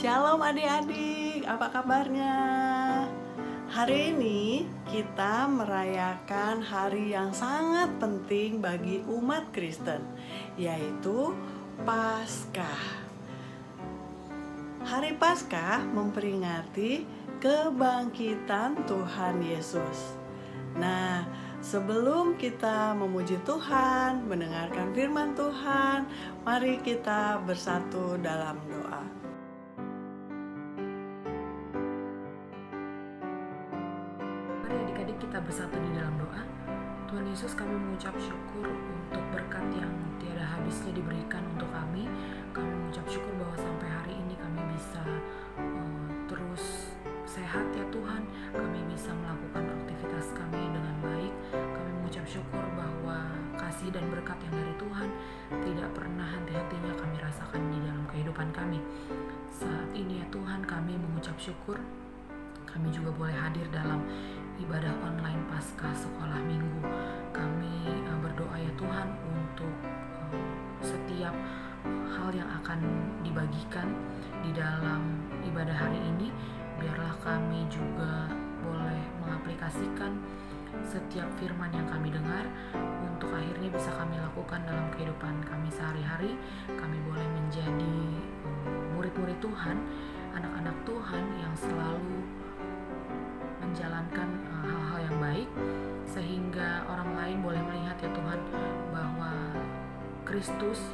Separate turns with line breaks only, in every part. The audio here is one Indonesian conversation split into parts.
Shalom adik-adik, apa kabarnya? Hari ini kita merayakan hari yang sangat penting bagi umat Kristen, yaitu Paskah. Hari Paskah memperingati kebangkitan Tuhan Yesus. Nah, sebelum kita memuji Tuhan, mendengarkan firman Tuhan, mari kita bersatu dalam doa.
Mari adik-adik kita bersatu di dalam doa. Tuhan Yesus, kami mengucap syukur untuk berkat yang tiada habisnya diberikan untuk kami. Kami mengucap syukur bahwa sampai hari ini kami bisa terus sehat ya Tuhan. Kami bisa melakukan aktivitas kami dengan baik. Kami mengucap syukur bahwa kasih dan berkat yang dari Tuhan tidak pernah henti-hentinya kami rasakan di dalam kehidupan kami. Saat ini ya Tuhan, kami mengucap syukur kami juga boleh hadir dalam ibadah online Paskah sekolah minggu. Kami berdoa ya Tuhan untuk setiap hal yang akan dibagikan di dalam ibadah hari ini. Biarlah kami juga boleh mengaplikasikan setiap firman yang kami dengar untuk akhirnya bisa kami lakukan dalam kehidupan kami sehari-hari. Kami boleh menjadi murid-murid Tuhan, anak-anak Tuhan yang selalu menjalankan hal-hal yang baik, sehingga orang lain boleh melihat ya Tuhan bahwa Kristus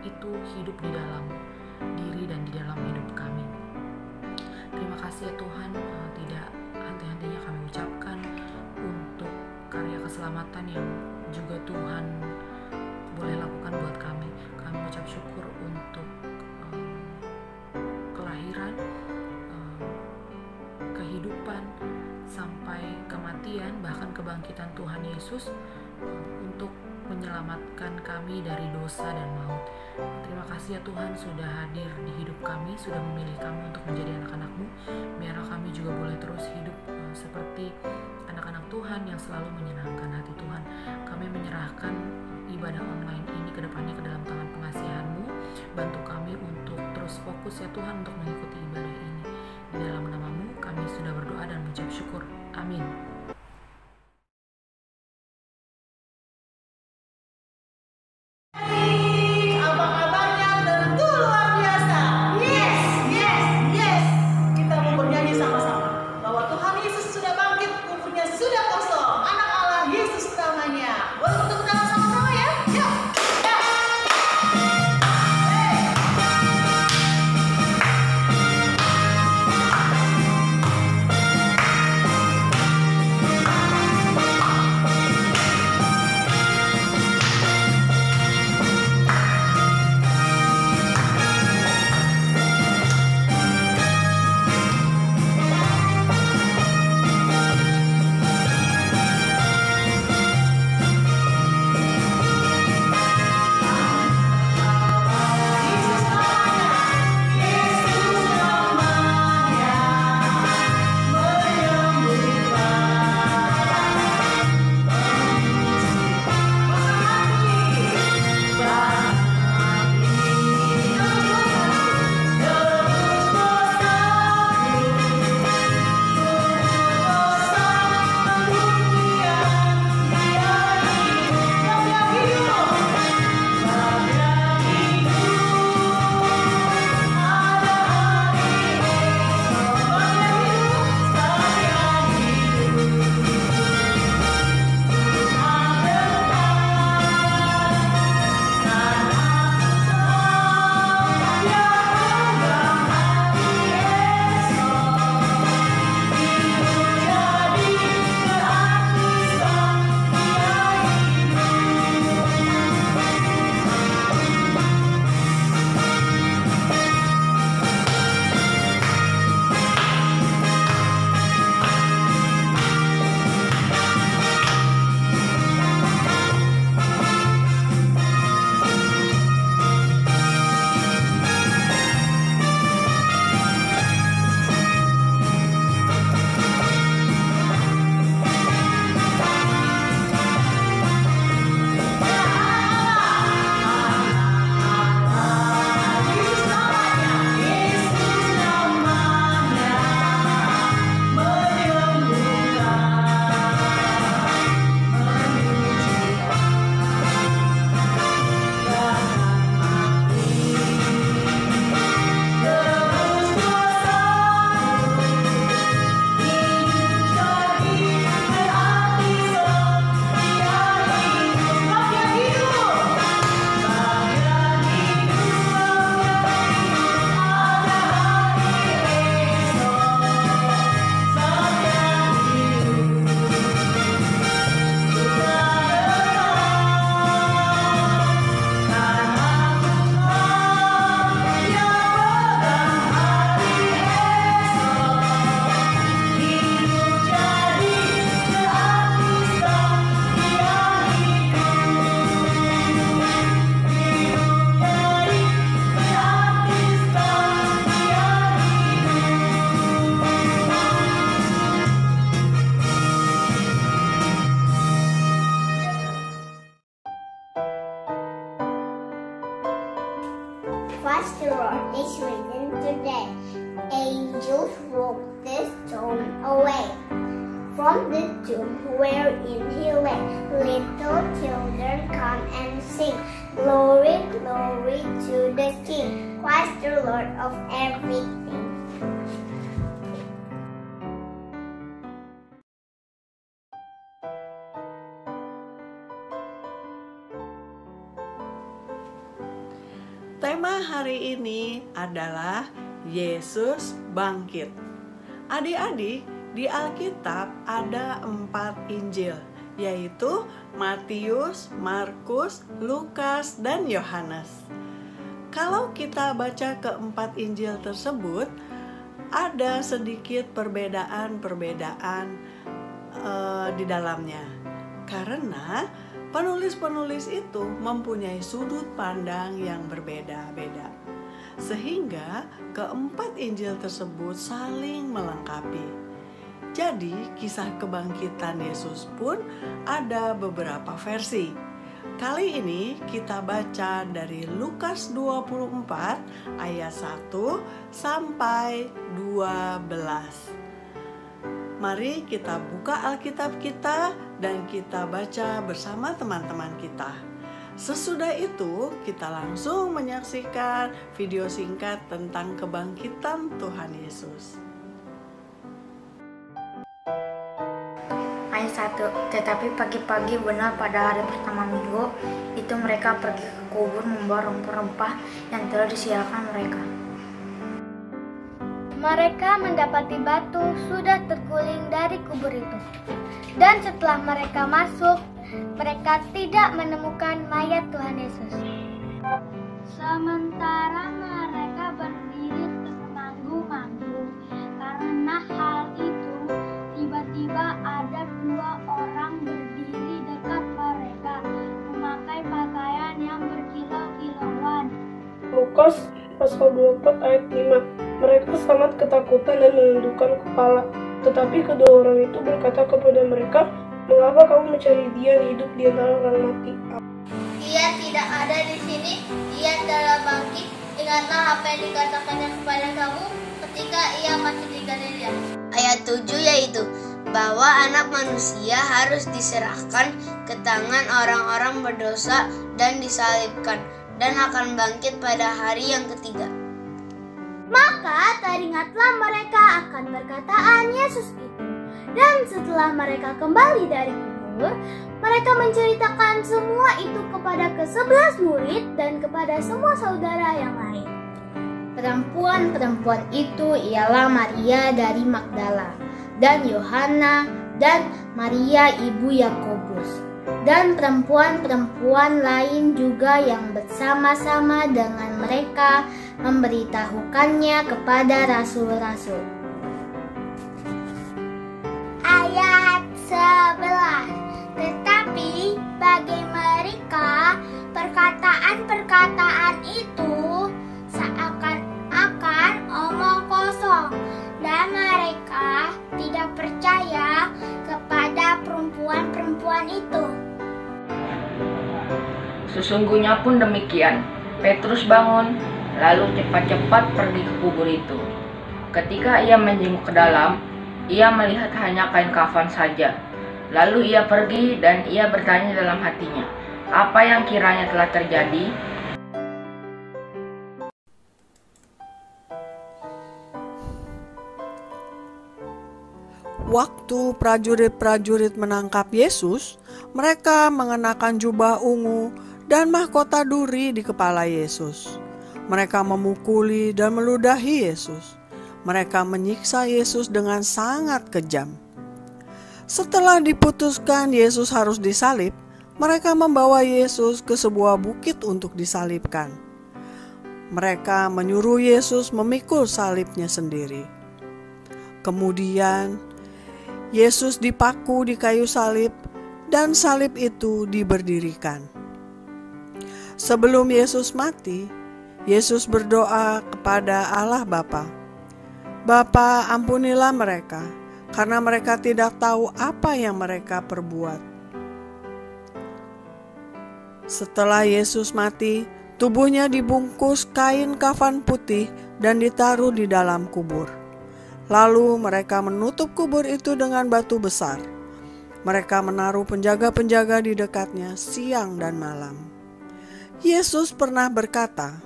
itu hidup di dalam diri dan di dalam hidup kami. Terima kasih ya Tuhan, tidak henti-hentinya kami ucapkan untuk karya keselamatan yang juga Tuhan boleh lakukan buat kami. Kami mengucap syukur untuk kelahiran, kehidupan, sampai kematian, bahkan kebangkitan Tuhan Yesus untuk menyelamatkan kami dari dosa dan maut. Terima kasih ya Tuhan sudah hadir di hidup kami, sudah memilih kami untuk menjadi anak-anak-Mu. Biarlah kami juga boleh terus hidup seperti anak-anak Tuhan yang selalu menyenangkan hati Tuhan. Kami menyerahkan ibadah online ini ke depannya ke dalam tangan pengasihan-Mu. Bantu kami untuk terus fokus ya Tuhan untuk mengikuti ibadah ini. Di dalam nama-Mu kami sudah berdoa dan mengucap syukur. Amin.
rolled the stone away from the tomb wherein he lay. Little children come and sing, glory, glory to the King, Christ the Lord of everything.
Tema hari ini adalah Yesus bangkit. Adik-adik, di Alkitab ada 4 Injil, yaitu Matius, Markus, Lukas, dan Yohanes. Kalau kita baca keempat Injil tersebut, ada sedikit perbedaan-perbedaan di dalamnya. Karena penulis-penulis itu mempunyai sudut pandang yang berbeda-beda. Sehingga keempat Injil tersebut saling melengkapi. Jadi kisah kebangkitan Yesus pun ada beberapa versi. Kali ini kita baca dari Lukas 24 ayat 1 sampai 12. Mari kita buka Alkitab kita dan kita baca bersama teman-teman kita. Sesudah itu kita langsung menyaksikan video singkat tentang kebangkitan Tuhan Yesus.
Ayat 1. Tetapi pagi-pagi benar pada hari pertama minggu itu mereka pergi ke kubur membawa rempah-rempah yang telah disediakan mereka.
Mereka mendapati batu sudah terguling dari kubur itu. Dan setelah mereka masuk, mereka tidak menemukan mayat Tuhan Yesus. Sementara mereka berdiri termangu-mangu karena hal itu, tiba-tiba ada 2 orang berdiri dekat mereka, memakai pakaian yang berkilau-kilauan.
Lukas pasal 24 ayat 5. Mereka sangat ketakutan dan menundukkan kepala. Tetapi kedua orang itu berkata kepada mereka, "Mengapa kamu mencari dia hidup di antara orang mati?"
Dia tidak ada di sini, dia telah bangkit. Ingatlah apa yang dikatakannya kepada kamu ketika ia masih di Galilea.
Ayat 7 yaitu bahwa anak manusia harus diserahkan ke tangan orang-orang berdosa dan disalibkan dan akan bangkit pada hari yang ketiga.
Maka teringatlah mereka akan perkataan Yesus itu. Dan setelah mereka kembali dari kubur, mereka menceritakan semua itu kepada ke-11 murid dan kepada semua saudara yang lain.
Perempuan-perempuan itu ialah Maria dari Magdala, dan Yohana, dan Maria ibu Yakobus, dan perempuan-perempuan lain juga yang bersama-sama dengan mereka memberitahukannya kepada rasul-rasul.
Ayat 11. Tetapi bagi mereka perkataan-perkataan itu seakan-akan omong kosong, dan mereka tidak percaya kepada perempuan-perempuan itu.
Sesungguhnya pun demikian. Petrus bangun, lalu cepat-cepat pergi ke kubur itu. Ketika ia menjenguk ke dalam, ia melihat hanya kain kafan saja. Lalu ia pergi dan ia bertanya dalam hatinya, apa yang kiranya telah terjadi?
Waktu prajurit-prajurit menangkap Yesus, mereka mengenakan jubah ungu dan mahkota duri di kepala Yesus. Mereka memukuli dan meludahi Yesus. Mereka menyiksa Yesus dengan sangat kejam. Setelah diputuskan Yesus harus disalib, mereka membawa Yesus ke sebuah bukit untuk disalibkan. Mereka menyuruh Yesus memikul salibnya sendiri. Kemudian Yesus dipaku di kayu salib dan salib itu diberdirikan. Sebelum Yesus mati, Yesus berdoa kepada Allah Bapa, "Bapa, ampunilah mereka, karena mereka tidak tahu apa yang mereka perbuat." Setelah Yesus mati, tubuhnya dibungkus kain kafan putih dan ditaruh di dalam kubur. Lalu mereka menutup kubur itu dengan batu besar. Mereka menaruh penjaga-penjaga di dekatnya siang dan malam. Yesus pernah berkata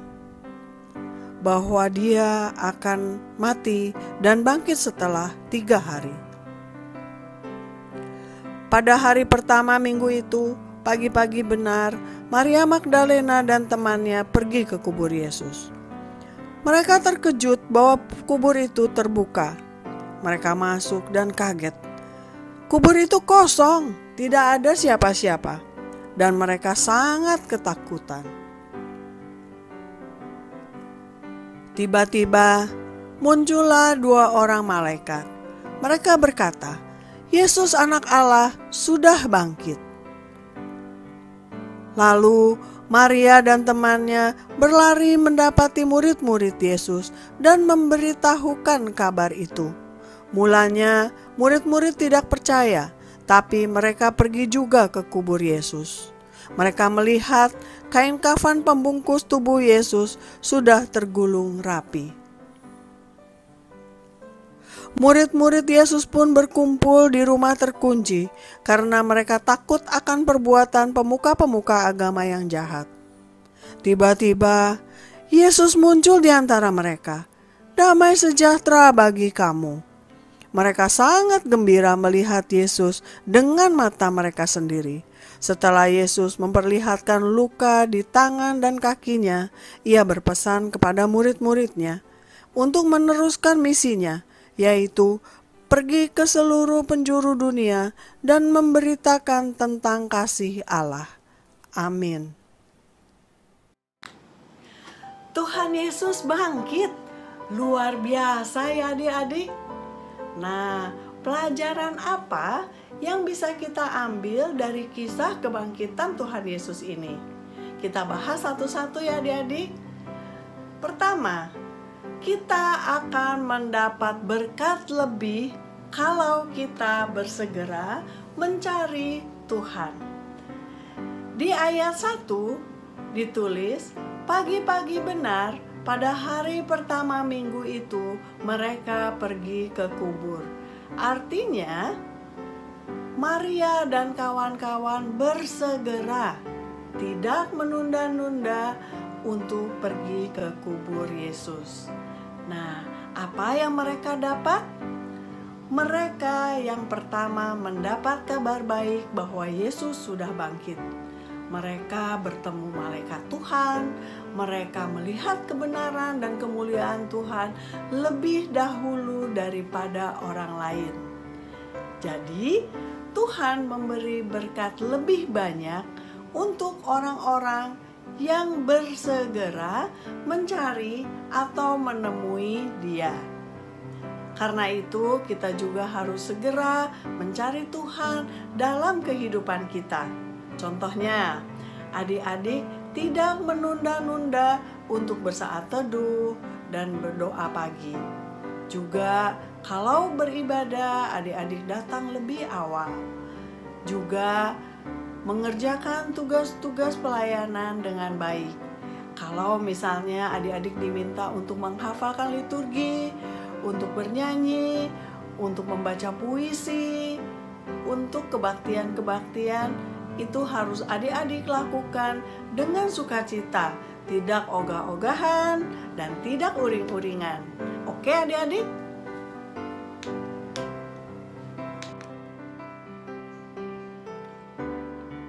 bahwa Dia akan mati dan bangkit setelah 3 hari. Pada hari pertama minggu itu, pagi-pagi benar, Maria Magdalena dan temannya pergi ke kubur Yesus. Mereka terkejut bahwa kubur itu terbuka. Mereka masuk dan kaget. Kubur itu kosong, tidak ada siapa-siapa, dan mereka sangat ketakutan. Tiba-tiba muncullah 2 orang malaikat. Mereka berkata, "Yesus anak Allah sudah bangkit." Lalu Maria dan temannya berlari mendapati murid-murid Yesus dan memberitahukan kabar itu. Mulanya murid-murid tidak percaya, tapi mereka pergi juga ke kubur Yesus. Mereka melihat kain kafan pembungkus tubuh Yesus sudah tergulung rapi. Murid-murid Yesus pun berkumpul di rumah terkunci karena mereka takut akan perbuatan pemuka-pemuka agama yang jahat. Tiba-tiba Yesus muncul di antara mereka. "Damai sejahtera bagi kamu." Mereka sangat gembira melihat Yesus dengan mata mereka sendiri. Setelah Yesus memperlihatkan luka di tangan dan kakinya, Ia berpesan kepada murid-muridnya untuk meneruskan misinya, yaitu pergi ke seluruh penjuru dunia dan memberitakan tentang kasih Allah. Amin. Tuhan Yesus bangkit. Luar biasa ya adik-adik. Nah, pelajaran apa yang bisa kita ambil dari kisah kebangkitan Tuhan Yesus ini? Kita bahas satu-satu ya adik-adik. Pertama, kita akan mendapat berkat lebih kalau kita bersegera mencari Tuhan. Di ayat 1 ditulis, "Pagi-pagi benar, pada hari pertama minggu itu mereka pergi ke kubur." Artinya, Maria dan kawan-kawan bersegera, tidak menunda-nunda untuk pergi ke kubur Yesus. Nah, apa yang mereka dapat? Mereka yang pertama mendapat kabar baik bahwa Yesus sudah bangkit. Mereka bertemu malaikat Tuhan, mereka melihat kebenaran dan kemuliaan Tuhan lebih dahulu daripada orang lain. Jadi, Tuhan memberi berkat lebih banyak untuk orang-orang yang bersegera mencari atau menemui Dia. Karena itu, kita juga harus segera mencari Tuhan dalam kehidupan kita. Contohnya, adik-adik tidak menunda-nunda untuk bersaat teduh dan berdoa pagi. Juga kalau beribadah, adik-adik datang lebih awal. Juga mengerjakan tugas-tugas pelayanan dengan baik. Kalau misalnya adik-adik diminta untuk menghafalkan liturgi, untuk bernyanyi, untuk membaca puisi, untuk kebaktian-kebaktian, itu harus adik-adik lakukan dengan sukacita, tidak ogah-ogahan dan tidak uring-uringan. Oke adik-adik?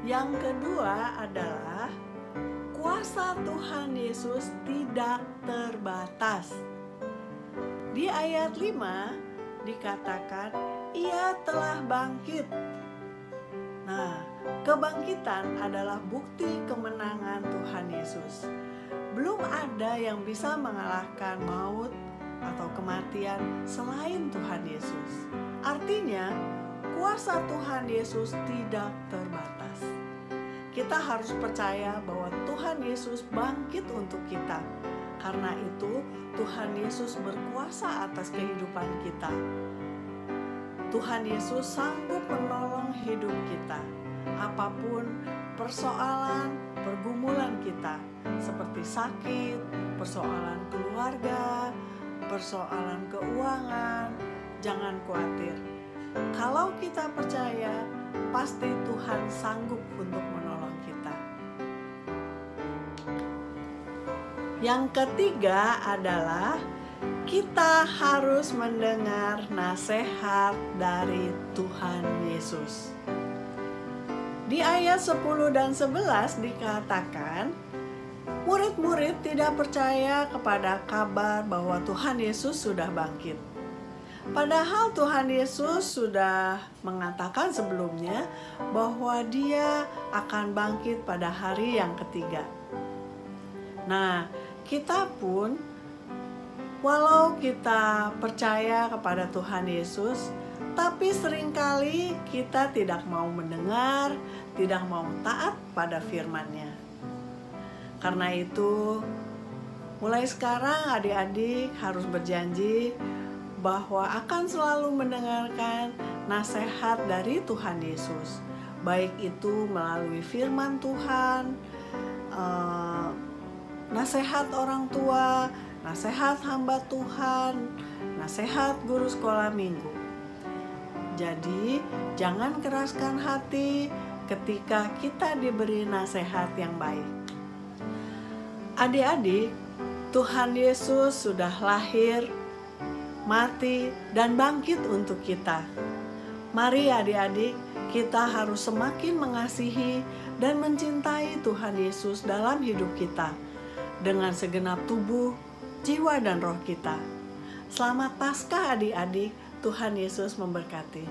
Yang kedua adalah kuasa Tuhan Yesus tidak terbatas. Di ayat 5 dikatakan, Ia telah bangkit. Nah, kebangkitan adalah bukti kemenangan Tuhan Yesus. Belum ada yang bisa mengalahkan maut atau kematian selain Tuhan Yesus. Artinya, kuasa Tuhan Yesus tidak terbatas. Kita harus percaya bahwa Tuhan Yesus bangkit untuk kita. Karena itu, Tuhan Yesus berkuasa atas kehidupan kita. Tuhan Yesus sanggup menolong hidup kita. Apapun persoalan, pergumulan kita, seperti sakit, persoalan keluarga, persoalan keuangan, jangan khawatir. Kalau kita percaya, pasti Tuhan sanggup untuk menolong kita. Yang ketiga adalah kita harus mendengar nasihat dari Tuhan Yesus. Di ayat 10 dan 11 dikatakan, murid-murid tidak percaya kepada kabar bahwa Tuhan Yesus sudah bangkit. Padahal Tuhan Yesus sudah mengatakan sebelumnya bahwa Dia akan bangkit pada hari yang ketiga. Nah, kita pun walau kita percaya kepada Tuhan Yesus, tapi seringkali kita tidak mau mendengar, tidak mau taat pada firman-Nya. Karena itu, mulai sekarang adik-adik harus berjanji bahwa akan selalu mendengarkan nasihat dari Tuhan Yesus. Baik itu melalui firman Tuhan, nasihat orang tua, nasihat hamba Tuhan, nasihat guru sekolah minggu. Jadi, jangan keraskan hati ketika kita diberi nasihat yang baik. Adik-adik, Tuhan Yesus sudah lahir, mati, dan bangkit untuk kita. Mari adik-adik, kita harus semakin mengasihi dan mencintai Tuhan Yesus dalam hidup kita dengan segenap tubuh, jiwa, dan roh kita. Selamat Paskah adik-adik, Tuhan Yesus memberkati.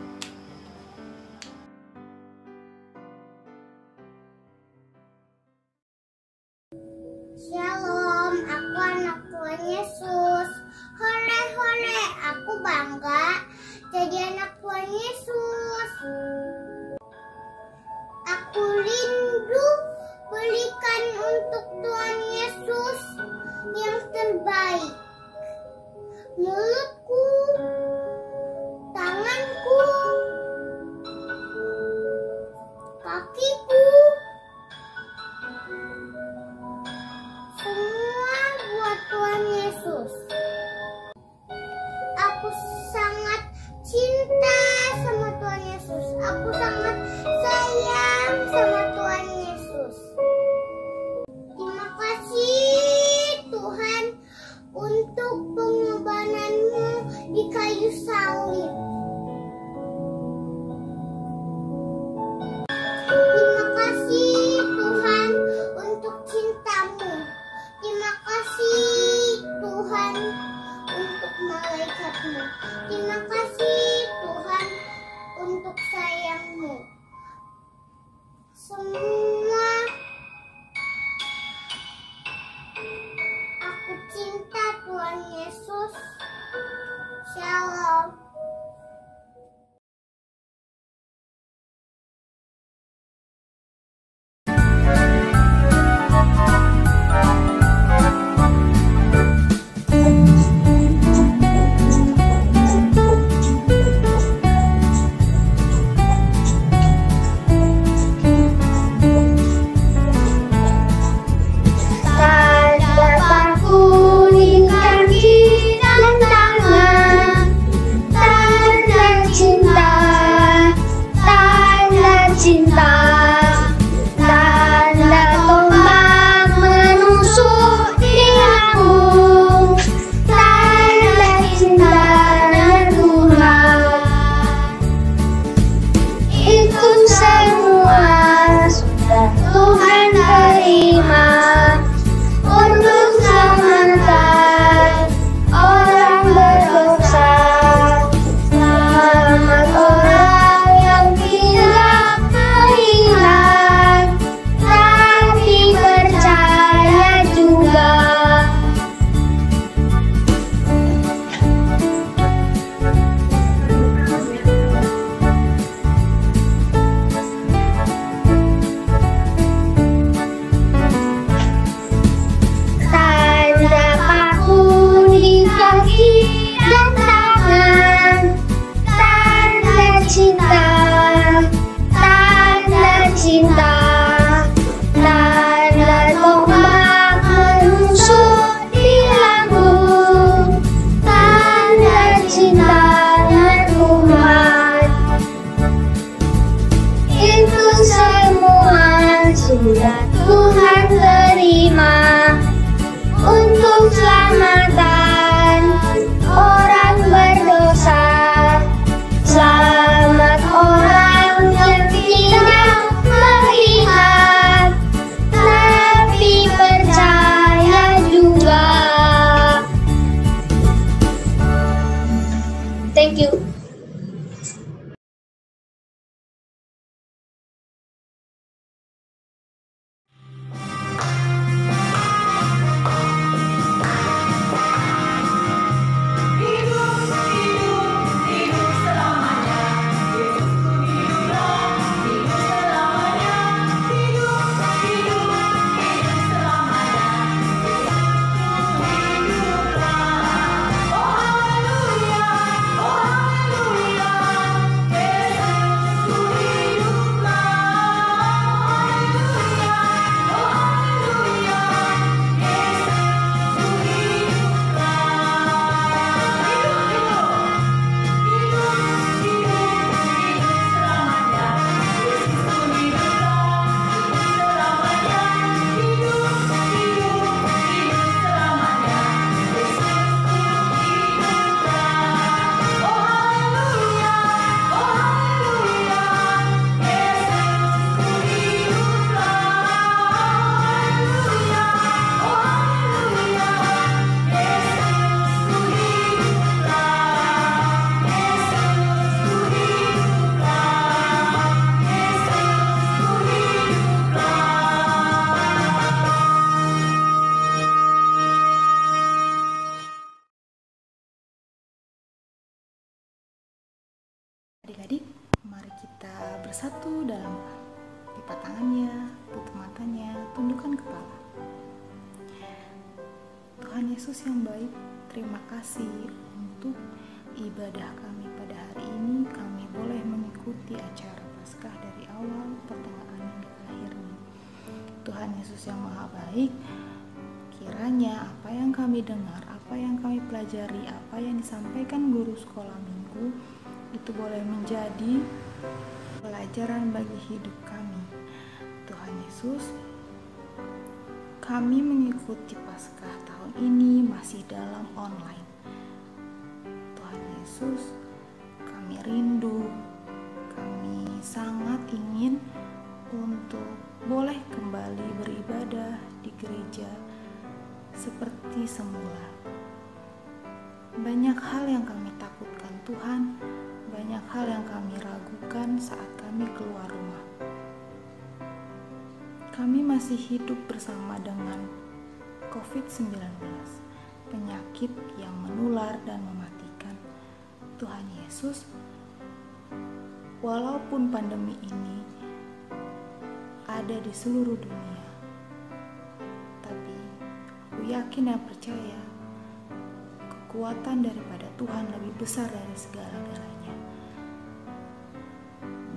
Shalom, aku anak Tuhan Yesus. Hore hore, aku bangga jadi anak Tuhan Yesus. Aku rindu berikan untuk Tuhan Yesus yang terbaik. Mulutku, tanganku, kakiku, semua buat Tuhan Yesus. Aku sangat cinta sama Tuhan Yesus. Aku sangat sayang sama Tuhan Yesus. Terima kasih Tuhan untuk pengorbanan-Mu di kayu salib. Terima kasih Tuhan untuk cinta-Mu. Terima kasih Tuhan untuk malaikat-Mu. Terima kasih Tuhan untuk sayang-Mu. Semua aku cinta Tuhan Yesus. Shalom.
Tanda paku di kaki dan tangan, tanda cinta, tanda cinta, tanda tombak menusuk di lambung, tanda cinta Tuhan. Itu semua sudah Tuhan terima untuk selamatkan orang berdosa, selamat orang yang tidak melihat tapi percaya juga. Tanda paku di kaki dan tangan, tanda cinta, tanda cinta, tanda tombak menusuk di lambung,
bersatu dalam doa. Lipat tangannya, tutup matanya, tundukkan kepala. Tuhan Yesus yang baik, terima kasih untuk ibadah kami pada hari ini. Kami boleh mengikuti acara Paskah dari awal, pertengahan hingga akhirnya. Tuhan Yesus yang Maha Baik, kiranya apa yang kami dengar, apa yang kami pelajari, apa yang disampaikan guru sekolah minggu itu boleh menjadi pelajaran bagi hidup kami. Tuhan Yesus, kami mengikuti Paskah tahun ini masih dalam online. Tuhan Yesus, kami rindu, kami sangat ingin untuk boleh kembali beribadah di gereja seperti semula. Banyak hal yang kami takutkan Tuhan, banyak hal yang kami ragukan saat kami keluar rumah. Kami masih hidup bersama dengan COVID-19, penyakit yang menular dan mematikan. Tuhan Yesus, walaupun pandemi ini ada di seluruh dunia, tapi aku yakin dan percaya kekuatan daripada Tuhan lebih besar dari segala-galanya.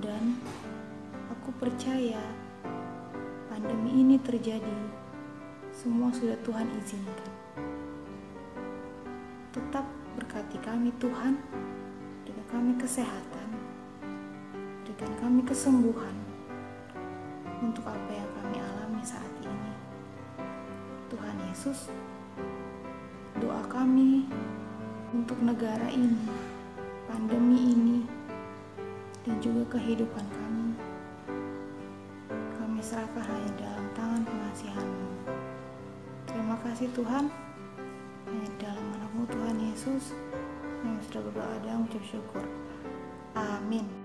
Dan aku percaya pandemi ini terjadi, semua sudah Tuhan izinkan. Tetap berkati kami Tuhan, berikan kami kesehatan, berikan kami kesembuhan untuk apa yang kami alami saat ini. Tuhan Yesus, doa kami untuk negara ini, pandemi ini, dan juga kehidupan kami serahkan hanya dalam tangan pengasihan-Mu. Terima kasih Tuhan, hanya dalam nama-Mu Tuhan Yesus, kami sudah berdoa dan mengucap syukur. Amin.